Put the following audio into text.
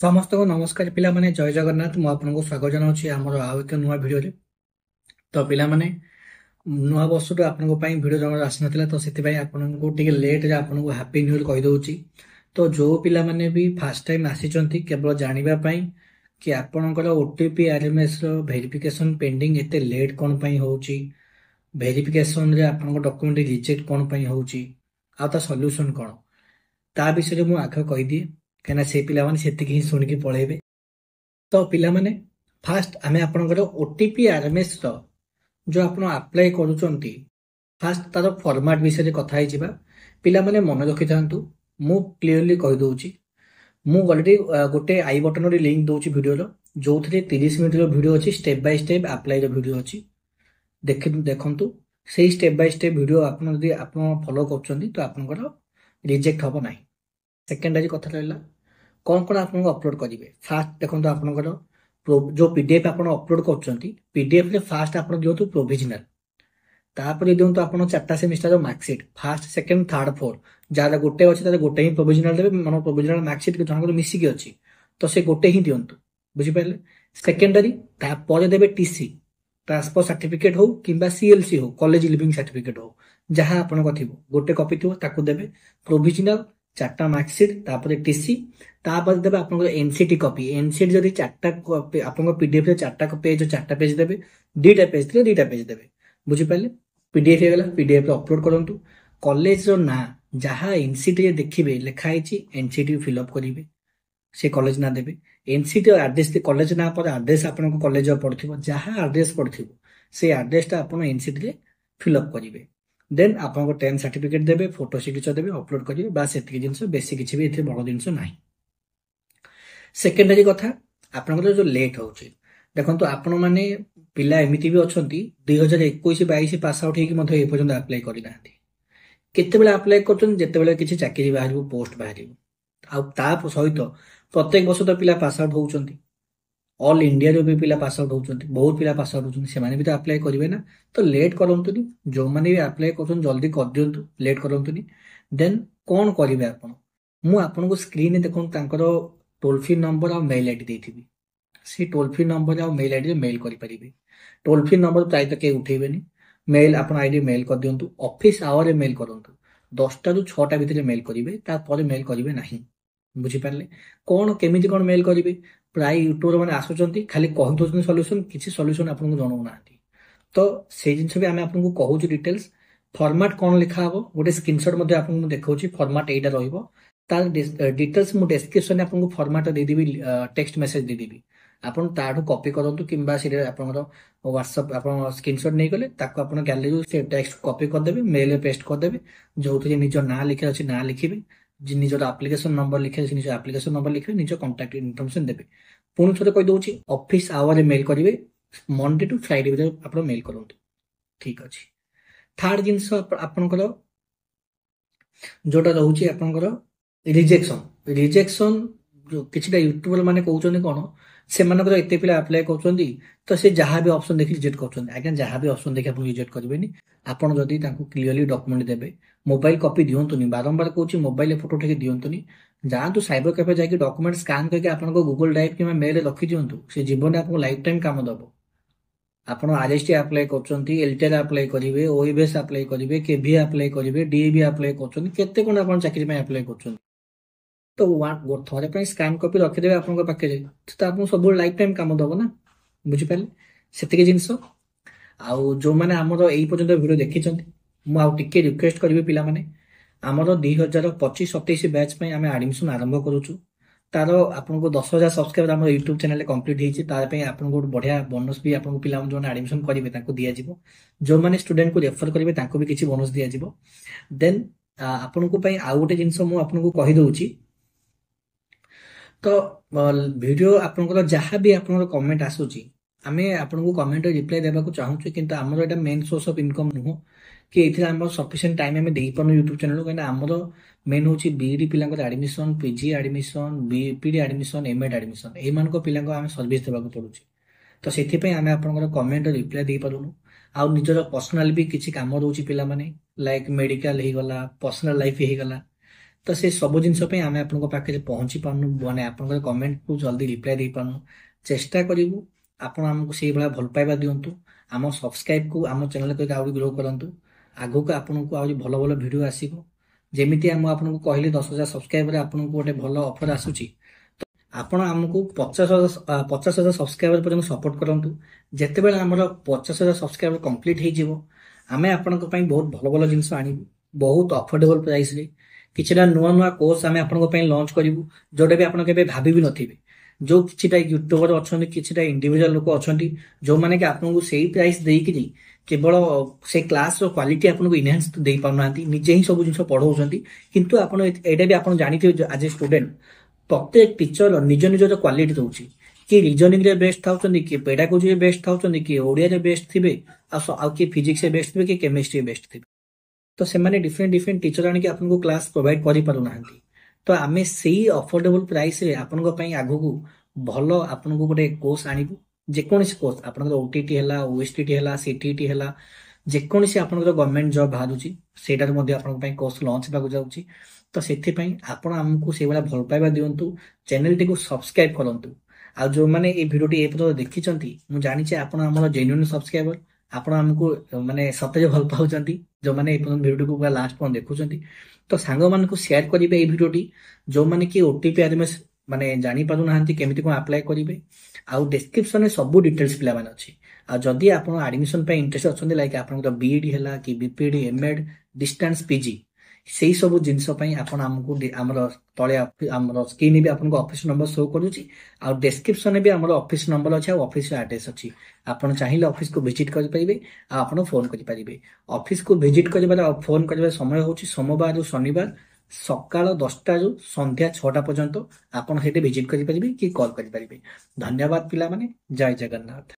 समस्त को नमस्कार पिला माने जय जगन्नाथ मु आपनको स्वागत जनाउछि हमर आउ एक नुवा भिडियो रे। तो पिला माने नुवा वर्ष तो आपनको पई भिडियो जमा आसी नथिला तो सेति पई आपनको टिके लेट रे आपनको हैप्पी न्यू ईयर कहि दउछि। तो जो पिला माने भी फर्स्ट टाइम आसी चंती केवल जानिबा पई कि आपनकर ओटीपी आरएमएस रो वेरिफिकेशन पेंडिंग एते लेट कोन पई होउछि, वेरिफिकेशन रे आपनको डॉक्यूमेंट रिजेक्ट कोन पई होउछि आ ता सॉल्यूशन कोन ता विषय मु आख कहि दिए केना से पिला माने सेति ही सुन के पळेबे। तो पिला माने फास्ट आमे आपनकर ओटीपी आरएमएस रो जो आपण अप्लाई करूचंती फास्ट तार फॉर्मेट विषय कथा ही जिबा। पिला माने मन रखि थांतु मु क्लियरली कहि दउची मु ऑलरेडी गोटे आई बटन रे लिंक दउची वीडियो रो जोथरे 30 मिनिट रो वीडियो अछि स्टेप बाय स्टेप अप्लाई रो वीडियो अछि देखंतु सेही स्टेप बाय स्टेप वीडियो आपण यदि आपण फॉलो करचंती तो आपनकर रिजेक्ट हबो नाही। सेकेंड आज कथा रहला कौन कौन आप अपलोड करेंगे फास्ट देखो आपंकर जो पीडीएफ आप अपलोड कर पीडीएफ रे फास्ट आप दिंतु प्रोविजनल तापर दिंतु आप चार्टा semester marksheet first second third fourth जहाँ गोटे अच्छे गोटे ही प्रोविजनल देवे मन प्रोविजनल मार्कसीट जन मिसिकी अच्छी तो से गोटे ही दिंतु बुझिपारे। सेकेंडरी तापर देवे टीसी ट्रांसफर सर्टिफिकेट हो कि सीएलसी हो कॉलेज लिविंग सर्टिफिकेट हो जहाँ आपन थी गोटे कॉपी थी ताकू देवे प्रोविजनल चार्टा मार्कसीट तापर टीसी तापर देवे आप एनसीटी कॉपी एनसीटी जदि चार्टा आप पीडीएफ चार्टा पेज देवे दुईटा पेज थे दुईटा पेज देवे बुझिपारे। पीडीएफ हो गला पीडीएफ अपलोड करंतु कॉलेज रो ना जहाँ एनसीटी देखिए लिखाई एनसीटी फिलअप करेंगे से कॉलेज ना देवे एनसीटी आड्रेस कॉलेज ना पर आड्रेस आपन कॉलेज पड़ो जहाँ आड्रेस पड़ो से आड्रेसटा आप एनसीटी फिलअप करेंगे देन आप 10 सर्टिफिकेट देवे फोटो सिग्नेचर देवे अपलोड करेंगे बास एतिक जिनस बेसी किछि भी एथे बड़ जिनस नाही। सेकेंडरी कथा आपनकर जो लेट होउछि देखंतु आपण माने पिला एमिति भी अछंती 2021 22 पास आउट हेकि मध्ये ए पर्यंत अप्लाई करि नांती केते बेला अप्लाई करछन जेते बेला किछि चाकरी बाहरिबो पोस्ट बाहरिबो आ ता सहित प्रत्येक वर्ष तो पिला पास आउट होउछंती ऑल इंडिया रो भी पिला पास आउट होउछंती बहुत पिला पास आउट होउछंती से माने भी तो अप्लाई करिवे ना तो लेट करंतुनी जो माने भी अप्लाई करछन जल्दी कर दियंतु लेट करंतुनी। देन कोन करिवे आपण मु आपन को स्क्रीन रे देखन तांकर टोल फ्री नंबर और मेल आईडी देथिबी से टोल फ्री नंबर और मेल आईडी रे मेल करि परिबे। टोल फ्री नंबर प्राय तो के उठेबेनी मेल आपण आईडी मेल कर दियंतु ऑफिस आवर रे मेल करंतु 10 टा रु 6 टा भितर मेल करिवे ता पर मेल करिवे नाही बुझी पारले। कोन केमिति कोन मेल करिवे प्राय यूट्यूबर मैंने आसुचंती खाली कहि दउछन सॉल्यूशन किछि सॉल्यूशन आपन को जणाउ नांती तो से जिंस भी आमे आपन को कहू छु डिटेल्स फॉर्मेट कोन लिखा हबो गोटे स्क्रीनशॉट मध्ये आपन को देखौ छि फॉर्मेट एटा रहइबो तार डिटेल्स मु डिस्क्रिप्शन आपन को फॉर्मेट दे देबी टेक्स्ट मैसेज दे देबी आपन ताडू कॉपी करंतु किंबा सिरे आपन व्हाट्सएप आपन स्क्रीनशॉट नै गले ताको आपन गैलरी से टेक्स्ट कॉपी कर देबे मेल रे पेस्ट कर देबे जोथि निज ना लिखे अछि ना लिखिबे निजर आप्लिकेशन नंबर लिखे निज आप्लिकेशन नंबर लिखे निज कांटेक्ट इनफॉरमेशन देबे पुणी थे कही दउछि ऑफिस आवर मेल करेंगे मंडे टू फ्राइडे भितर आप मेल करंतु ठीक अछि। थर्ड जिनस आपनकर जोटा रहउछि आपनकर रिजेक्शन रिजेक्शन जो किछटा यूट्यूबर माने कहउछन कोन से मानकर एते पिला अप्लाई करछन्ती तो से जहां भी ऑप्शन देखि रिजेक्ट करछन्ती आज्ञा जहां भी ऑप्शन देखि आपन रिजेक्ट करबेनी आपन जदी तांको क्लियरली डॉक्यूमेंट देबे मोबाइल कॉपी दियंतुनी बारंबार कहउछि मोबाइल फोटो ठेके दियंतुनी जातु साइबर कैफे जाके डॉक्यूमेंट स्कैन करके आपन को गूगल ड्राइव कि मेल रखि दियंतु से जीवन में आपको लाइफ टाइम काम दबो। आपन आरएसटी अप्लाई करछन्ती एलटीआर अप्लाई करिवे ओईबीएस अप्लाई करिवे केवी अप्लाई करिवे डीबी अप्लाई करछन्ती केते कोन आपन चाकरी में अप्लाई करछन्ती तो थोड़े पे स्कैन कॉपी रखि देबे आपन पाखे तो आपन सब लाइफ टाइम काम दबो ना बुझि पाले सेतिके जिंस। आ जो माने हमर एई पर्यंत वीडियो देखि छन्ती मु आ टिके रिक्वेस्ट करिवे पिला माने आमर 2025-27 बैच में आम एडमिशन आरंभ करूँ तार आपको 10,000 सब्सक्राइबर आम यूट्यूब चैनल कंप्लीट होती तार आपको गोटे बढ़िया बोनस भी आपको पिला जो एडमिशन करेंगे दिज्व जो मैंने स्टूडेंट को रेफर करेंगे भी किसी बोनस दिज्व। देन आपण को आउ गोटे जिनस मुझे कहीदे तो वीडियो आपंकर जहाँ भी आप कमेंट आसूची आम आपको कमेंट रिप्लाई देवाक चाहूँ कि आमर यहाँ मेन सोर्स ऑफ इनकम नुह कि ये सफिशिएंट टाइम आम दे पार्नु यूट्यूब चैनल कहीं आमर मेन हूँ बीईडी पिला admission PG admission BPD admission M Ed admission एमान पिला आम सर्विस देवाक पड़ू तो से आम आप कमेंट रिप्लाई दे पारुनु आउ निजर पर्सनाल भी किसी कम रोचे पिला लाइक मेडिकल हो गला पर्सनाल लाइफ हो गला तो से सब जिन आम आप पाखे पहुंची पार्नु मैंने आप कमेंट को जल्दी रिप्लाई दे पार्नु चेष्टा करूँ आपण आमको से भाया भल पाइबा दिंतु आम सब्सक्राइब को आम चैनल को आहुरी ग्रो करूँ आगू को आपन को आज भल भल भिड आसो जमी आपको कहली 10,000 सब्सक्राइबर आपको गोटे भल ऑफर आसूची आपण आमको 50,000 सब्सक्राइबर पर्यंत सपोर्ट करूँ जिते बड़े आम 50,000 सब्सक्राइबर कंप्लीट हो आम आपण बहुत भल भल जिन आनबू बहुत अफोर्डेबल प्राइस रे किछिटा नुआ नुआ कोर्स आम आपण लॉन्च करूँ जोटा भी आप भाभी भी नथिबे जो किछिटा यूट्यूबर अच्छा किछिटा इंडिविजुअल लोक अच्छा जो मैंने कि आपको से प्राइस देकी केवल से क्लास क्वालिटी आपको इनहांस दे पाना निजे ही सब जिन पढ़ाऊँ किंतु आप भी आप जानते आज ए स्टूडेंट प्रत्येक टीचर निज निजर क्वालिटी दौर किए रिजनिंग रे बेस्ट था किए पेडागोजी बेस्ट था किए ओडिया बेस्ट थे किए फिजिक्स बेस्ट थे कि केमिस्ट्री बेस्ट थे तो से डिफरेंट डिफरेंट टीचर आनिक आपको क्लास प्रोवाइड कर पारुना तो आम से अफोर्डेबल प्राइस रे आपण आगू भल आपन को गोटे कोर्स आणबू जेकोसी कोर्स आप ओटीटी है ओएसटीटी है सीटीटी है जेकोसी आप गवर्नमेंट जॉब बाहर से कोर्स लॉन्च होगा जाऊँगी तो से आमको से भाया भल पाइबा दिंतु चैनल टी सब्सक्राइब करूँ आ जो मैंने ये भिडियो एपर्यंत देखी मुझे जानी आप जेन्युइन सब्सक्राइबर आपण आमको माने सतज भल पाँच जो मैंने भिडियो को लास्ट पर्यंत देखुं तो सांग मान सेयार करेंगे ये भिडियोटी जो मैंने कि ओटीपी आरएमएस माने जानी पारु नाहंती केमिति कोन अप्लाई करिवे आउ डिस्क्रिप्शन में सब डिटेल्स पिला माने अछि आ जदी आपण एडमिशन पे इंटरेस्ट अछंती लाइक आपण बीईडी हैला कि बीपीडी एमएड डिस्टेंस पीजी सेही सब जिंस पई आपण हमकु हमर तळे हमर स्क्रीन भी आपन ऑफिस नंबर शो करूची आ डिस्क्रिप्शन में भी हमर ऑफिस नंबर अछि आ ऑफिस एड्रेस अछि आपण चाहिए ऑफिस को विजिट करि परिबे आ आपण फोन करि परिबे ऑफिस को विजिट करिबा फोन करिबा समय होची सोमवार शनिवार सकाळ 10टा रु संध्या 6टा पर्यंत आपण हेटे विजिट करि परिबे कि कॉल करि परिबे धन्यवाद पिला माने जय जगन्नाथ।